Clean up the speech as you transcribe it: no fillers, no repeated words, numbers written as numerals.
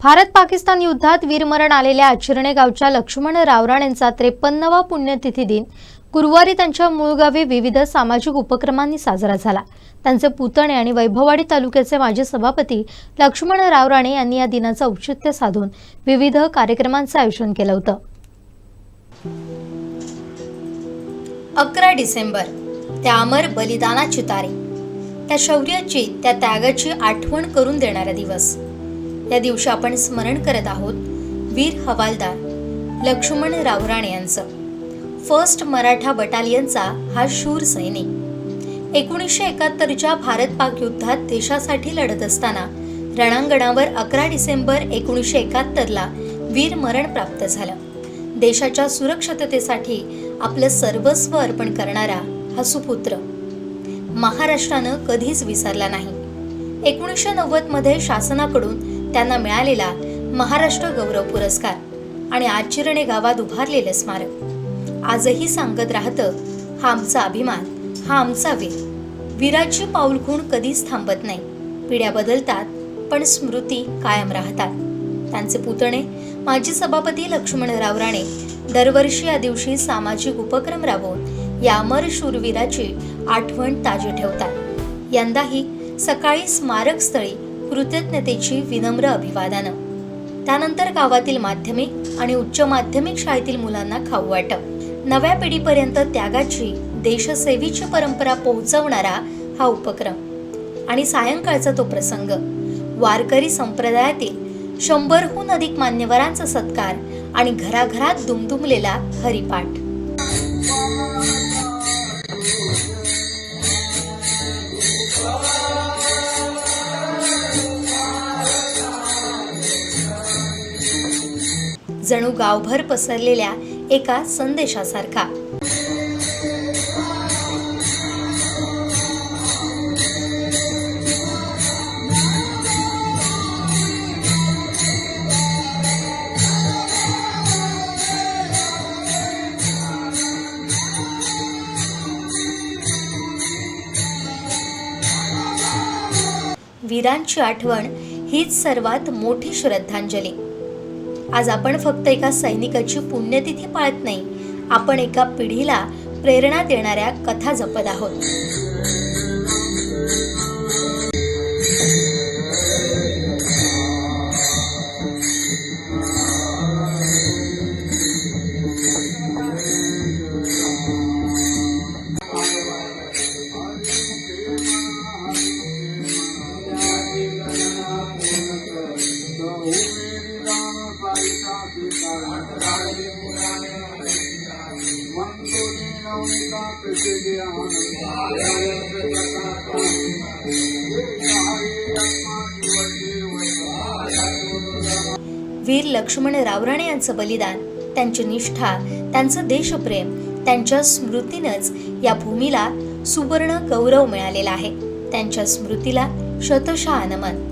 भारत पाकिस्तान युद्धात वीरमरण आलेल्या आचरणे गावच्या लक्ष्मण रावराणेंचा 53वा पुण्यतिथी दिन गुरुवारी त्यांच्या मूळ गावी विविध सामाजिक उपक्रमांनी साजरा झाला। त्यांचे पुतणे आणि वैभववाडी तालुक्याचे माजी सभापती लक्ष्मण रावराणे यांनी या दिनाचे औचित्य साधून विविध कार्यक्रमांचे आयोजन केले होते। 11 डिसेंबर त्या अमर बलिदानाची तारीख, त्या शौर्याची, त्या त्यागाची आठवण करून देणारा दिवस। या दिवशी आपण स्मरण करत आहोत वीर हवालदार लक्ष्मण रावराणे यांचं। फर्स्ट मराठा बटालियनचा हा शूर सैनिक 1971च्या भारत-पाक युद्धात देशासाठी लढत असताना रणांगणावर 11 डिसेंबर 1971ला वीर मरण प्राप्त झालं। देशाच्या सुरक्षिततेसाठी आपलं सर्वस्व अर्पण करणारा हा सुपुत्र महाराष्ट्रानं कधीच विसरला नाही। 1990 मध्ये शासनाकडून त्यांना मिळालेला महाराष्ट्र गौरव पुरस्कार आणि आचरणे गावात उभारलेलं स्मारक आजही सांगत राहतं, हा आमचा अभिमान, हा आमचा वीर। वीराची पाऊलखुण कधीच थांबत नाही। पिढ्या बदलतात पण स्मृती कायम राहतात। त्यांचे पुतणे माजी सभापती लक्ष्मण रावराणे दरवर्षी या दिवशी सामाजिक उपक्रम राबवून या अमर शूरवीराची आठवण ताजी ठेवतात। यंदाही सकाळी स्मारक स्थळी कृतज्ञतेची विनम्र अभिवादन, त्यानंतर गावातील माध्यमिक आणि उच्च माध्यमिक शाळेतील मुलांना खाऊ वाटप, नव्या पिढीपर्यंत त्यागाची, देशसेवेची परंपरा पोहोचवणारा हा उपक्रम आणि सायंकाळचा तो प्रसंग, वारकरी संप्रदायातील 100हून अधिक मान्यवरांचा सत्कार आणि घराघरात दुमदुमलेला हरिपाठ। जणू गावभर पसरलेल्या एका संदेशासारखा। वीरांची आठवण हीच सर्वात मोठी श्रद्धांजली। आज आपण फक्त एका सैनिकाची पुण्यतिथी पाळत नाही, आपण एका पिढीला प्रेरणा देणाऱ्या कथा जपत आहोत। वीर लक्ष्मण रावराणे यांचं बलिदान, त्यांची निष्ठा, त्यांचं देशप्रेम, त्यांच्या स्मृतीनंच या भूमीला सुवर्ण गौरव मिळालेला आहे। त्यांच्या स्मृतीला शतशः नमन।